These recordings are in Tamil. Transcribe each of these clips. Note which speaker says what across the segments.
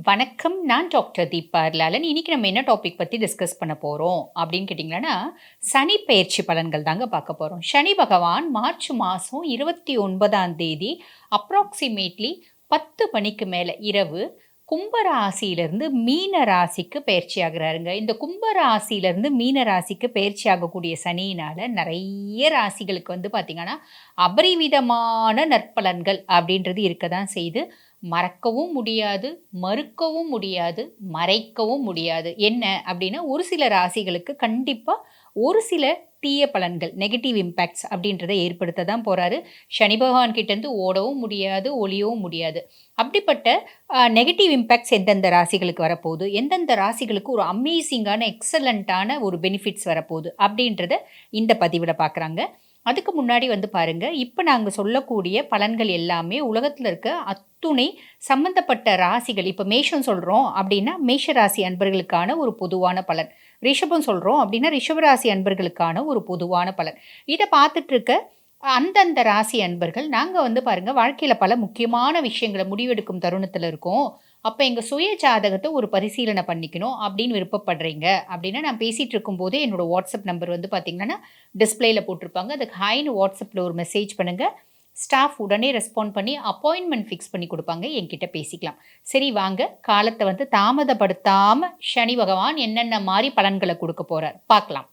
Speaker 1: வணக்கம். நான் டாக்டர் தீபா லாலன். இன்னைக்கு நம்ம என்ன டாபிக் பத்தி டிஸ்கஸ் பண்ண போறோம் அப்படின்னு கேட்டிங்கன்னா, சனி பெயர்ச்சி பலன்கள் தாங்க பார்க்க போறோம். சனி பகவான் மார்ச் மாசம் 29ஆம் தேதி அப்ராக்ஸிமேட்லி 10 மணிக்கு மேல இரவு கும்ப ராசியிலிருந்து மீன ராசிக்கு பெயர்ச்சி ஆகுறாருங்க. இந்த கும்ப ராசியிலிருந்து மீன ராசிக்கு பெயர்ச்சி ஆகக்கூடிய சனியினால நெறைய ராசிகளுக்கு வந்து பார்த்தீங்கன்னா, அபரிவிதமான நற்பலன்கள் அப்படின்றது இருக்க தான் செய்யுது. மறக்கவும் முடியாது, மறுக்கவும் முடியாது, மறைக்கவும் முடியாது. என்ன அப்டின்னா, ஒரு சில ராசிகளுக்கு கண்டிப்பா ஒரு சில தீய பலன்கள், நெகட்டிவ் இம்பேக்ட்ஸ் அப்டின்றத ஏற்படுத்த தான் போறாரு. சனி பகவான் கிட்டேருந்து ஓடவும் முடியாது, ஒளியவும் முடியாது. அப்படிப்பட்ட நெகட்டிவ் இம்பேக்ட்ஸ் எந்தெந்த ராசிகளுக்கு வரப்போகுது, எந்தெந்த ராசிகளுக்கு ஒரு அமேசிங்கான, எக்ஸலன்ட்டான ஒரு பெனிஃபிட்ஸ் வரப்போகுது அப்டின்றத இந்த பதிவுல பார்க்குறாங்க. அதுக்கு முன்னாடி வந்து பாருங்க, இப்ப நாங்க சொல்லக்கூடிய பலன்கள் எல்லாமே உலகத்துல இருக்க அத்துணை சம்பந்தப்பட்ட ராசிகள். இப்ப மேஷம் சொல்றோம் அப்படின்னா, மேஷ ராசி அன்பர்களுக்கான ஒரு பொதுவான பலன். ரிஷபம் சொல்றோம் அப்படின்னா, ரிஷப ராசி அன்பர்களுக்கான ஒரு பொதுவான பலன். இத பார்த்துட்டு இருக்க அந்தந்த ராசி அன்பர்கள், நாங்க வந்து பாருங்க வாழ்க்கையில பல முக்கியமான விஷயங்கள முடிவெடுக்கும் தருணத்துல இருக்கோம். அப்ப எங்க சுய ஜாதகத்த ஒரு பரிசீலனை பண்ணிக்கணும் அப்படின்னு விருப்பப்படுறீங்க அப்படின்னா, நான் பேசிட்டு இருக்கும்போதே என்னோட வாட்ஸ்அப் நம்பர் வந்து பார்த்தீங்கன்னா, டிஸ்ப்ளேல போட்டிருப்பாங்க. அதுக்கு ஹாய்ன்னு வாட்ஸ்அப்ல ஒரு மெசேஜ் பண்ணுங்க. ஸ்டாஃப் உடனே ரெஸ்பாண்ட் பண்ணி அப்பாயின்ட்மெண்ட் ஃபிக்ஸ் பண்ணி குடுப்பாங்க. என்கிட்ட பேசிக்கலாம். சரி வாங்க, காலத்த வந்து தாமதப்படுத்தாம சனி பகவான் என்னென்ன மாரி பலன்கள குடுக்க போறார் பார்க்கலாம்.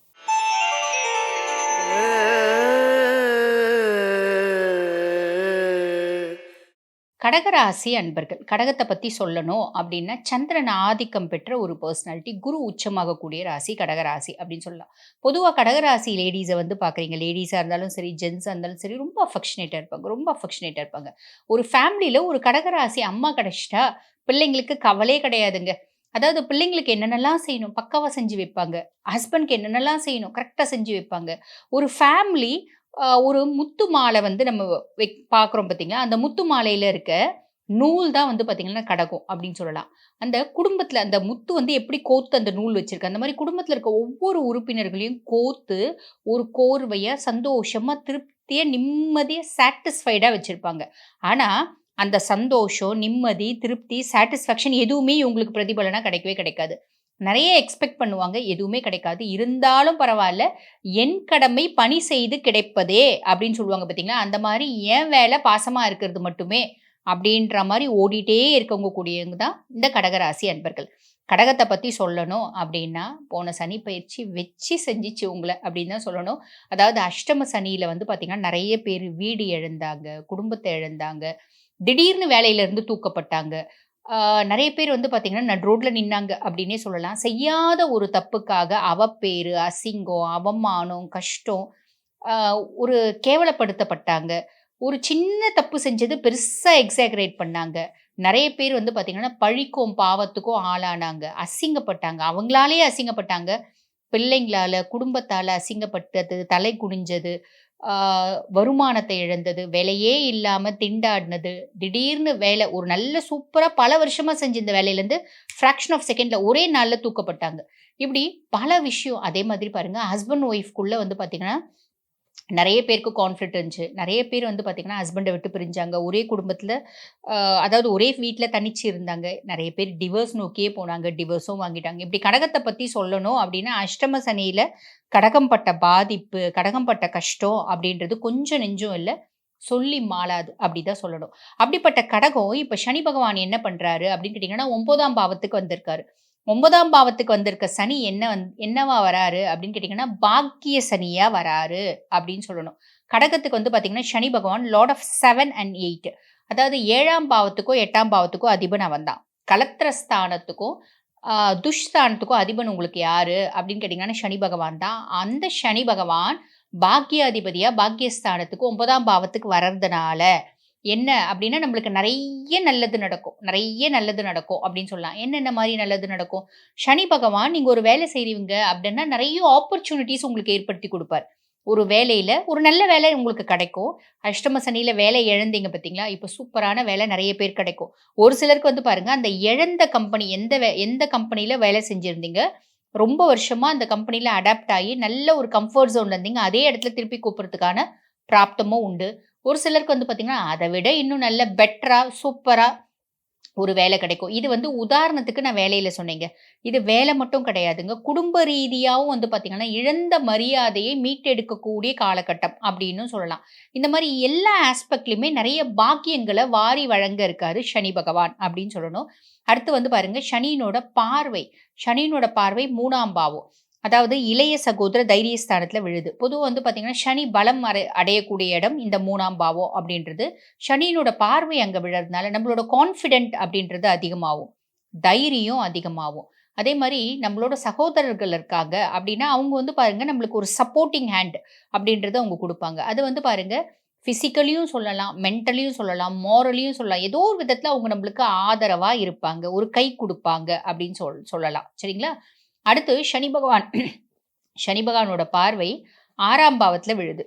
Speaker 1: கடகராசி அன்பர்கள். கடகத்த பத்தி சொல்லணும் அப்டின்னா, சந்திரன் ஆதிக்கம் பெற்ற ஒரு பெர்சனாலிட்டி. குரு உச்சமாகக்கூடிய ராசி கடகராசி அப்டின்னு சொல்லலாம். பொதுவா கடகராசி லேடீஸ வந்து பார்க்குறீங்க. லேடீஸா இருந்தாலும் சரி, ஜென்ஸா இருந்தாலும் சரி, ரொம்ப அஃபெக்ஷனேட்டா இருப்பாங்க. ரொம்ப அஃபெக்ஷனேட்டா இருப்பாங்க. ஒரு ஃபேமிலில ஒரு கடகராசி அம்மா கிடைச்சிட்டா, பிள்ளைங்களுக்கு கவலையே கிடையாதுங்க. அதாவது பிள்ளைங்களுக்கு என்னென்னலாம் செய்யணும், பக்காவா செஞ்சு வைப்பாங்க. ஹஸ்பண்ட்க்கு என்னென்னலாம் செய்யணும், கரெக்ட்டா செஞ்சு வைப்பாங்க. ஒரு ஃபேமிலி ஒரு முத்து மாலை வந்து நம்ம பார்க்குறோம் பார்த்தீங்களா, அந்த முத்து மாலையில இருக்க நூல் தான் வந்து பார்த்தீங்கன்னா, கடகம் அப்படின்னு சொல்லலாம். அந்த குடும்பத்தில அந்த முத்து வந்து எப்படி கோர்த்து அந்த நூல் வச்சிருக்கு, அந்த மாரி குடும்பத்தில இருக்க ஒவ்வொரு உறுப்பினர்களையும் கோர்த்து, ஒரு கோர்வையா, சந்தோஷமா, திருப்தியா, நிம்மதியா, சாட்டிஸ்ஃபைடா வச்சிருப்பாங்க. ஆனா, அந்த சந்தோஷம், நிம்மதி, திருப்தி, சாட்டிஸ்ஃபேக்ஷன் எதுவுமே இவங்களுக்கு பிரதிபலனா கிடைக்கவே கிடைக்காது. நெறைய எக்ஸ்பெக்ட் பண்ணுவாங்க. எதுவுமே கிடைக்காது. இருந்தாலும் பரவால்ல, "என் கடமை பணி செய்து கிடைப்பதே" அப்படின்னு சொல்லுவாங்க பார்த்தீங்களா? அந்த மாரி என் வேலை பாசமா இருக்கிறது மட்டுமே அப்படின்ற மாரி ஓடிட்டே இருக்கவங்க கூடியவங்க தான் இந்த கடகராசி அன்பர்கள். கடகத்த பத்தி சொல்லணும் அப்படின்னா, போன சனி பயிற்சி வச்சு செஞ்சுச்சு உங்கள அப்படின்னு தான் சொல்லணும். அதாவது அஷ்டம சனியில வந்து பார்த்தீங்கன்னா, நெறைய பேரு வீடு இழந்தாங்க, குடும்பத்த இழந்தாங்க, திடீர்னு வேலையிலிருந்து தூக்கப்பட்டாங்க. நெறைய பேர் வந்து பார்த்தீங்கன்னா, நடு ரோட்ல நின்னாங்க அப்டின்னே சொல்லலாம். செய்யாத ஒரு தப்புக்காக அவப்பேரு, அசிங்கம், அவமானம், கஷ்டம், அ ஒரு கேவலப்படுத்தப்பட்டாங்க. ஒரு சின்ன தப்பு செஞ்சது பெருசா எக்ஸாகரேட் பண்ணாங்க. நெறைய பேர் வந்து பார்த்தீங்கன்னா, பழிக்கும், பாவத்துக்கும் ஆளானாங்க. அசிங்கப்பட்டாங்க. அவங்களாலேயே அசிங்கப்பட்டாங்க. பிள்ளைங்களால, குடும்பத்தால அசிங்கப்பட்டது, தலை குனிஞ்சது, ஆ வருமானத்த இழந்தது, வேலையே இல்லாம திண்டாடினது, திடீர்னு வேலை ஒரு நல்ல சூப்பரா பல வருஷமா செஞ்ச இந்த வேலையிலேருந்து ஃபிராக்ஷன் ஆஃப் செகண்ட்ல ஒரே நாள்ல தூக்கப்பட்டாங்க. இப்படி பல விஷயம். அதே மாதிரி பாருங்க ஹஸ்பண்ட் ஒய்ஃப்குள்ள வந்து பார்த்தீங்கன்னா நெறைய பேருக்கு கான்ஃப்ளிக்ட் இருந்துச்சு. நெறைய பேர் வந்து பார்த்தீங்கன்னா, ஹஸ்பண்ட விட்டு பிரிஞ்சாங்க. ஒரே குடும்பத்தில அதாவது ஒரே வீட்ல தனிச்சு இருந்தாங்க. நெறைய பேர் டிவோர்ஸ் நோக்கியே போனாங்க. டிவோர்ஸும் வாங்கிட்டாங்க. இப்படி கடகத்த பத்தி சொல்லணும் அப்படின்னா, அஷ்டம சனியில கடகம் பட்ட பாதிப்பு, கடகம் பட்ட கஷ்டம் அப்படின்றது கொஞ்சம் நெஞ்சம் இல்ல. சொல்லி மாளாது. அப்படிதான் சொல்லணும். அப்படிப்பட்ட கடகம் இப்ப சனி பகவான் என்ன பண்றாரு அப்படின்னு கேட்டீங்கன்னா, 9ஆம் பாவத்துக்கு வந்திருக்காரு. 9ஆம் பாவத்துக்கு வந்திருக்க சனி என்னவா வராரு அப்படின்னு கேட்டீங்கன்னா, பாக்கிய சனியா வராரு அப்படின்னு சொல்லணும். கடகத்துக்கு வந்து பார்த்தீங்கன்னா, சனி பகவான் லார்ட் ஆஃப் 7 அண்ட் 8 அதாவது 7ஆம் பாவத்துக்கோ, 8ஆம் பாவத்துக்கோ அதிபன் அவன் தான். கலத்திரஸ்தானத்துக்கும், அ துஷ்ஸ்தானத்துக்கும் அதிபன் உங்களுக்கு யாரு அப்படின்னு கேட்டீங்கன்னா, சனி பகவான் தான். அந்த சனி பகவான் பாக்கியாதிபதியா பாக்கியஸ்தானத்துக்கு 9ஆம் பாவத்துக்கு வர்றதுனால என்ன அப்டின்னா, நம்மளுக்கு நெறைய நல்லது நடக்கும். நெறைய நல்லது நடக்கும் அப்டின்னு சொல்லலாம். என்னென்ன மாரி நல்லது நடக்கும்? சனி பகவான் நீங்க ஒரு வேலை செய்றீங்க அப்டின்னா, நெறைய ஆப்பர்ச்சுனிட்டீஸ் உங்களுக்கு ஏற்படுத்தி குடுப்பார். ஒரு வேலையில ஒரு நல்ல வேலை உங்களுக்கு கிடைக்கும். அஷ்டம சனியில வேலை இழந்தீங்க பார்த்தீங்களா? இப்ப சூப்பரான வேலை நெறைய பேர் கிடைக்கும். ஒரு சிலருக்கு வந்து பாருங்க, அந்த இழந்த கம்பெனி எந்த கம்பெனில வேலை செஞ்சிருந்தீங்க, ரொம்ப வருஷமா அந்த கம்பெனில அடாப்ட் ஆயி நல்ல ஒரு கம்ஃபோர்ட் ஜோன்ல இருந்தீங்க. அதே இடத்துல திருப்பி கூப்பிடுறதுக்கான பிராப்தமும் உண்டு. ஒரு சிலருக்கு வந்து பார்த்தீங்கன்னா, அத விட இன்னும் நல்ல பெட்டரா, சூப்பரா ஒரு வேலை கிடைக்கும். இது வந்து உதாரணத்துக்கு நான் வேலையில சொன்னேங்க. இது வேலை மட்டும் கிடையாதுங்க. குடும்ப ரீதியாவும் வந்து பார்த்தீங்கன்னா, இழந்த மரியாதையை மீட்டெடுக்கக்கூடிய காலகட்டம் அப்டின்னும் சொல்லலாம். இந்த மாரி எல்லா ஆஸ்பெக்ட்லயுமே நெறைய பாக்கியங்கள வாரி வழங்க இருக்காரு சனி பகவான் அப்டின்னு சொல்லணும். அடுத்து வந்து பாருங்க சனியினோட பார்வை 3ஆம் பாவம். அதாவது இளைய சகோதர தைரியஸ்தானத்துல விழுது. பொதுவா வந்து பார்த்தீங்கன்னா, சனி பலம் அடையக்கூடிய இடம் இந்த 3ஆம் பாவம் அப்டின்றது. சனியினோட பார்வை அங்க விழறதுனால நம்மளோட கான்ஃபிடென்ட் அப்படின்றது அதிகமாகும். தைரியம் அதிகமாகும். அதே மாரி நம்மளோட சகோதரர்கள் இருக்காங்க அப்படின்னா, அவங்க வந்து பாருங்க நம்மளுக்கு ஒரு சப்போர்ட்டிங் ஹேண்ட் அப்படின்றத அவங்க குடுப்பாங்க. அது வந்து பாருங்க பிசிக்கலியும் சொல்லலாம், மென்டலியும் சொல்லலாம், மோரலியும் சொல்லலாம். ஏதோ ஒரு விதத்துல அவங்க நம்மளுக்கு ஆதரவா இருப்பாங்க. ஒரு கை குடுப்பாங்க அப்படின்னு சொல்லலாம். சரிங்களா? அடுத்து சனி பகவானோட பார்வை 6ஆம் பாவத்துல விழுது.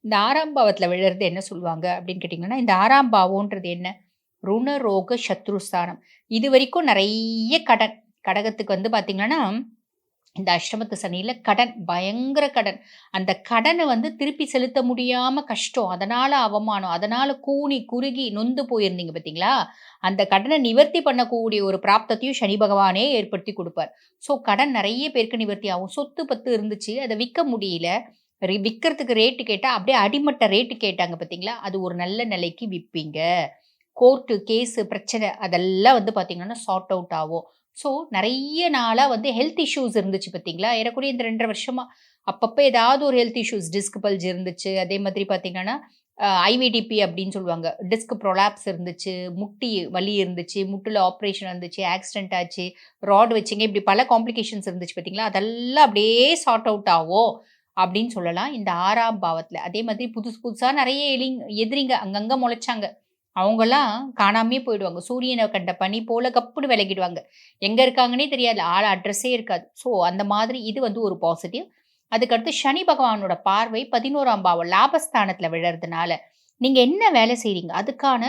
Speaker 1: இந்த 6ஆம் பாவத்துல விழறது என்ன சொல்லுவாங்க அப்படின்னு கேட்டீங்கன்னா, இந்த 6ஆம் பாவம்ன்றது என்ன? ருண, ரோக, சத்ருஸ்தானம். இதுவரைக்கும் நெறைய கடன். கடகத்துக்கு வந்து பார்த்தீங்கன்னா, இந்த அஷ்டமத்து சனியில கடன், பயங்கர கடன். அந்த கடன வந்து திருப்பி செலுத்த முடியாம கஷ்டம். அதனால அவமானம். அதனால கூனி, குறுகி, நொந்து போயிருந்தீங்க பார்த்தீங்களா? அந்த கடன நிவர்த்தி பண்ணக்கூடிய ஒரு பிராப்தத்தையும் சனி பகவானே ஏற்படுத்தி குடுப்பார். ஸோ கடன் நெறைய பேருக்கு நிவர்த்தி ஆகும். சொத்து பத்து இருந்துச்சு. அத விக்க முடியல. விக்கிறதுக்கு ரேட் கேட்டா, அப்படியே அடிமட்ட ரேட் கேட்டாங்க பார்த்தீங்களா? அது ஒரு நல்ல நிலைக்கு விப்பீங்க. கோர்ட்டு, கேஸு, பிரச்சனை அதெல்லாம் வந்து பார்த்தீங்கன்னா, சார்ட் அவுட் ஆகும். ஸோ, நெறைய நாளா வந்து ஹெல்த் இஷ்யூஸ் இருந்துச்சு பார்த்தீங்களா? ஏறக்குறைய இந்த 2 1/2 வருஷமா அப்பப்ப ஏதாவது ஒரு ஹெல்த் இஷ்யூஸ் டிஸ்க் பல்ஜ் இருந்துச்சு. அதே மாதிரி பார்த்தீங்கன்னா, ஐவிடிபி அப்படின்னு சொல்லுவாங்க. டிஸ்க் ப்ரொலாப்ஸ் இருந்துச்சு, முட்டி வலி இருந்துச்சு, முட்டுல ஆப்ரேஷன் இருந்துச்சு, ஆக்சிடென்ட் ஆச்சு, ராட் வச்சீங்க. இப்படி பல காம்ப்ளிகேஷன்ஸ் இருந்துச்சு பார்த்தீங்களா? அதெல்லாம் அப்படியே சார்ட் அவுட் ஆகும். அப்படின்னு சொல்லலாம். இந்த 6ஆம் பாவத்துல. அதே மாதிரி புதுசு புதுசா நெறைய எதிரிங்க அங்கங்க மொளச்சாங்க. அவங்கலாம் காணாமயே போயிடுவாங்க. சூரியன கண்ட பனி போல கப்புன்னு விலகிடுவாங்க. எங்க இருக்காங்கன்னே தெரியாது. ஆள் அட்ரஸே இருக்காது. ஸோ அந்த மாதிரி இது வந்து ஒரு பாசிட்டிவ். அதுக்கடுத்து சனி பகவானோட பார்வை 11ஆம் பாவம் லாபஸ்தானத்துல விழறதுனால, நீங்க என்ன வேலை செய்றீங்க? அதுக்கான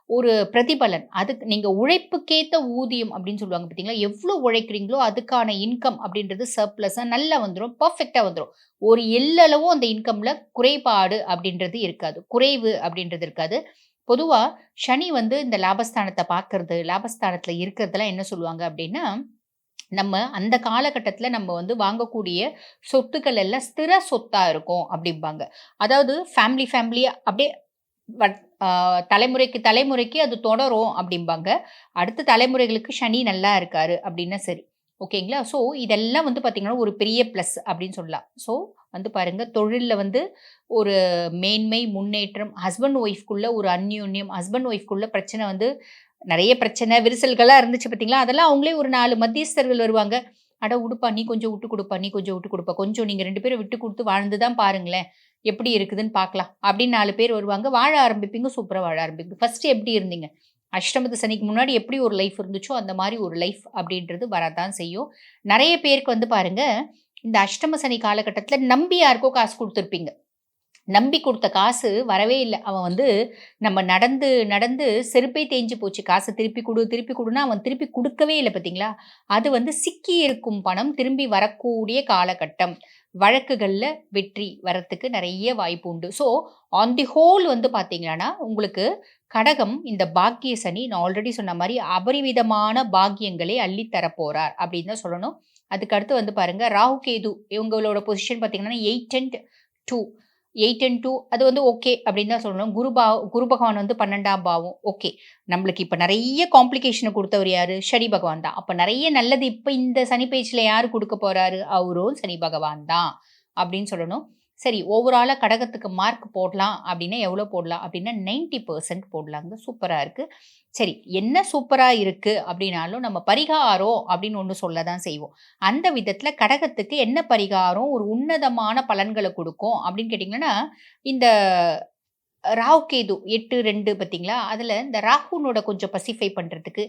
Speaker 1: ஒரு பிரதிபலன். அதுக்கு நீங்க உழைப்புக்கேத்த ஊதியம் அப்படின்னு சொல்லுவாங்க பார்த்தீங்களா? எவ்ளோ உழைக்கிறீங்களோ, அதுக்கான இன்கம் அப்படின்றது சர்ப்ளஸா நல்லா வந்துரும். பெர்ஃபெக்ட்டா வந்துரும். ஒரு எள்ளளவும் அந்த இன்கம்ல குறைபாடு அப்படின்றது இருக்காது. குறைவு அப்படின்றது இருக்காது. பொதுவா சனி வந்து இந்த லாபஸ்தானத்த பார்க்கறது, லாபஸ்தானத்துல இருக்கிறதெல்லாம் என்ன சொல்லுவாங்க அப்படின்னா, நம்ம அந்த காலகட்டத்தில நம்ம வந்து வாங்கக்கூடிய சொத்துக்கள் எல்லாம் ஸ்திர சொத்தா இருக்கும் அப்படிம்பாங்க. அதாவது ஃபேமிலியா அப்படியே வட் ஆ தலைமுறைக்கு தலைமுறைக்கு அது தொடரும் அப்படிம்பாங்க. அடுத்த தலைமுறைகளுக்கு சனி நல்லா இருக்காரு அப்படின்னா சரி. ஓகேங்களா? ஸோ இதெல்லாம் வந்து பார்த்தீங்கன்னா, ஒரு பெரிய பிளஸ் அப்படின்னு சொல்லலாம். ஸோ வந்து பாருங்க, தொழில்ல வந்து ஒரு மேன்மை, முன்னேற்றம், ஹஸ்பண்ட் ஒய்ஃப்குள்ள ஒரு அந்யோன்யம், ஹஸ்பண்ட் ஒய்ஃப்குள்ள பிரச்சனை வந்து நெறைய பிரச்சனை, விரிசல்களா இருந்துச்சு பார்த்தீங்களா? அதெல்லாம் அவங்களே ஒரு 4 மத்தியஸ்தர்கள் வருவாங்க. "அட உடுப்பா, நீ கொஞ்சம் விட்டு குடுப்பா, நீ கொஞ்சம் விட்டு குடுப்பா. கொஞ்சம் நீங்க 2 பேரும் விட்டு குடுத்து வாழ்ந்து தான் பாருங்களேன். எப்படி இருக்குதுன்னு பார்க்கலாம்." அப்படின்னு 4 பேர் வருவாங்க. வாழ ஆரம்பிப்பீங்க. சூப்பரா வாழ ஆரம்பிப்பீங்க. ஃபர்ஸ்ட்டு எப்படி இருந்தீங்க? அஷ்டமத்து சனிக்கு முன்னாடி எப்படி ஒரு லைஃப் இருந்துச்சோ, அந்த மாரி ஒரு லைஃப் அப்படின்றது வரத்தான் செய்யும். நெறைய பேருக்கு வந்து பாருங்க, இந்த அஷ்டம சனி காலகட்டத்தில நம்பி யாருக்கோ காசு குடுத்துருப்பீங்க. நம்பி குடுத்த காசு வரவே இல்ல. அவன் வந்து நம்ம நடந்து, நடந்து செருப்பே தேய்ஞ்சு போச்சு. காச திருப்பி குடு, திருப்பி குடுன்னா, அவன் திருப்பி குடுக்கவே இல்ல பார்த்தீங்களா? அது வந்து சிக்கி இருக்கும் பணம் திரும்பி வரக்கூடிய காலகட்டம். வழக்குகள்ல வெற்றி வரத்துக்கு நெறைய வாய்ப்பு உண்டு. ஸோ, ஆன் தி ஹோல் வந்து பார்த்தீங்கன்னா, உங்களுக்கு கடகம் இந்த பாக்கிய சனி நான் ஆல்ரெடி சொன்ன மாரி அபரிவிதமான பாக்கியங்களை அள்ளி தரப்போறார் அப்படின்னு தான் சொல்லணும். அதுக்கு அடுத்து வந்து பாருங்க, ராகு, கேது இவங்களோட பொசிஷன் பார்த்தீங்கன்னா 8 அண்ட் 2 8 அண்ட் 2 அது வந்து ஓகே அப்படின்னு தான் சொல்லணும். குரு பகவான் வந்து 12ஆம் பாவம். ஓகே. நம்மளுக்கு இப்ப நெறைய காம்ப்ளிகேஷன குடுத்தவர் யாரு? சனி பகவான் தான். அப்ப நெறைய நல்லது இப்ப இந்த சனி பெயர்ச்சில யாரு குடுக்க போறாரு? அவரும் சனி பகவான் தான் அப்படின்னு சொல்லணும். சரி ஓவராலா கடகத்துக்கு மார்க் போடலாம் அப்படின்னா எவ்வளோ போடலாம்? அப்படின்னா 90% போடலாங்க. சூப்பரா இருக்கு. சரி என்ன சூப்பரா இருக்கு அப்படின்னாலும் நம்ம பரிகாரம் அப்படின்னு ஒண்ணு சொல்ல தான் செய்வோம். அந்த விதத்துல கடகத்துக்கு என்ன பரிகாரம் ஒரு உன்னதமான பலன்கள குடுக்கும் அப்படின்னு கேட்டீங்கன்னா, இந்த ராகு கேது 8, 2 பார்த்தீங்களா? அதுல இந்த ராகுனோட கொஞ்சம் பசிஃபை பண்றதுக்கு,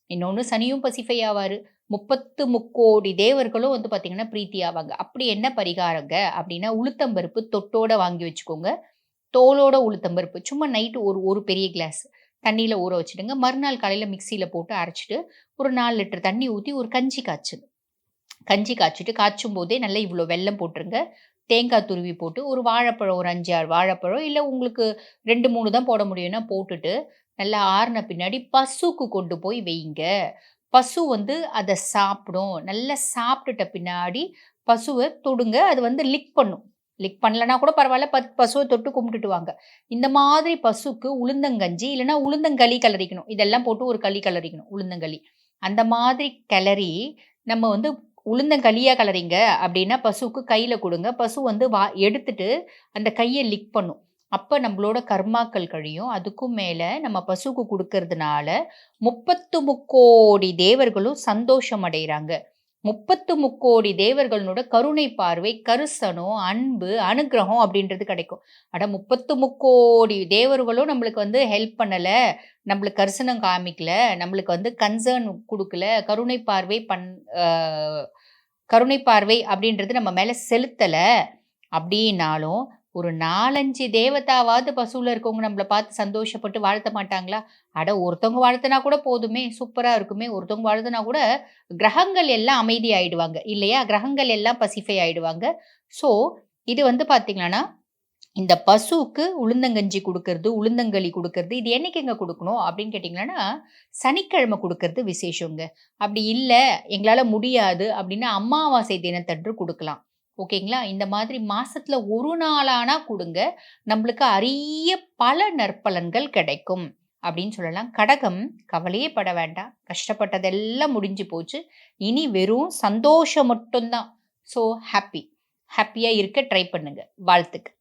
Speaker 1: இன்னொன்னு சனியும் பசிஃபை ஆவாரு. 30 தேவர்களும் வந்து பார்த்தீங்கன்னா, பிரீத்தி ஆவாங்க. அப்படி என்ன பரிகாரங்க அப்படின்னா, உளுத்தம் பருப்பு தொட்டோட வாங்கி வச்சுக்கோங்க. தோலோட உளுத்தம் பருப்பு. சும்மா நைட்டு ஒரு ஒரு பெரிய கிளாஸ் தண்ணீல ஊற வச்சுடுங்க. மறுநாள் காலையில மிக்ஸியில போட்டு அரைச்சுட்டு, ஒரு 4 லிட்டர் தண்ணி ஊத்தி ஒரு கஞ்சி காய்ச்சுங்க. கஞ்சி காய்ச்சிட்டு, காய்ச்சும்போதே நல்லா இவ்ளோ வெல்லம் போட்டுருங்க. தேங்காய் துருவி போட்டு, ஒரு வாழைப்பழம் ஒரு 5, 6 வாழைப்பழம், இல்ல உங்களுக்கு 2, 3 தான் போட முடியும்னா போட்டுட்டு, நல்லா ஆறுன பின்னாடி பசுக்கு கொண்டு போய் வையுங்க. பசு வந்து அத சாப்பிடும். நல்லா சாப்பிட்டுட்ட பின்னாடி பசுவ தொடுங்க. அது வந்து லிக் பண்ணும். லிக் பண்ணலனா கூட பரவால்ல. பசுவ தொட்டு கும்பிட்டுட்டு வாங்க. இந்த மாதிரி பசுக்கு உளுந்தங்கஞ்சி இல்லன்னா உளுந்தங்களி கிளறிக்கணும். இதெல்லாம் போட்டு ஒரு களி கிளறிக்கணும். உளுந்தங்களி. அந்த மாதிரி கிளறி நம்ம வந்து உளுந்தங்களியா கிளறிங்க அப்டின்னா பசுவுக்கு கையில குடுங்க. பசு வந்து எடுத்துட்டு அந்த கைய லிக் பண்ணும். அப்ப நம்மளோட கர்மாக்கள் கழியும். அதுக்கும் மேல நம்ம பசுவுக்கு குடுக்கறதுனால 33,00,00,000 தேவர்களும் சந்தோஷம் அடையறாங்க. 33,00,00,000 தேவர்களோட கருணை பார்வை, கரிசனம், அன்பு, அனுக்கிரகம் அப்படின்றது கிடைக்கும். அட 33,00,00,000 தேவர்களும் நம்மளுக்கு வந்து ஹெல்ப் பண்ணல, நம்மளுக்கு கரிசனம் காமிக்கல, நம்மளுக்கு வந்து கன்சர்ன் குடுக்கல, அ கருணை பார்வை அப்படின்றது நம்ம மேல செலுத்தல அப்படின்னாலும், ஒரு 4, 5 தேவதாவாவது பசுவுல இருக்கவங்க நம்மள பார்த்து சந்தோஷப்பட்டு வாழ்த்த மாட்டாங்களா? அட ஒருத்தவங்க வாழ்த்துனா கூட போதுமே! சூப்பரா இருக்குமே! ஒருத்தவங்க வாழ்த்துனா கூட கிரகங்கள் எல்லாம் அமைதி ஆயிடுவாங்க. இல்லையா? கிரகங்கள் எல்லாம் பசிஃபை ஆயிடுவாங்க. ஸோ, இது வந்து பார்த்தீங்கன்னா, இந்த பசுவுக்கு உளுந்தங்கஞ்சி குடுக்கறது, உளுந்தங்களி குடுக்கறது, இது என்னைக்குங்க குடுக்கணும் அப்படின்னு கேட்டீங்கன்னா, சனிக்கிழமை குடுக்கறது விசேஷங்க. அப்படி இல்ல, எங்களால முடியாது அப்படின்னா, அமாவாசை தினத்தன்று குடுக்கலாம். ஓகேங்களா? இந்த மாதிரி மாசத்துல 1 நாளானா குடுங்க. நம்மளுக்கு அரிய பல நற்பலன்கள் கிடைக்கும். அப்படின்னு சொல்லலாம். கடகம் கவலையே பட வேண்டாம். கஷ்டப்பட்டதெல்லாம் முடிஞ்சு போச்சு. இனி வெறும் சந்தோஷம் மட்டும் தான். So happy. ஹேப்பியா இருக்க ட்ரை பண்ணுங்க. வாழ்த்துக்கள்.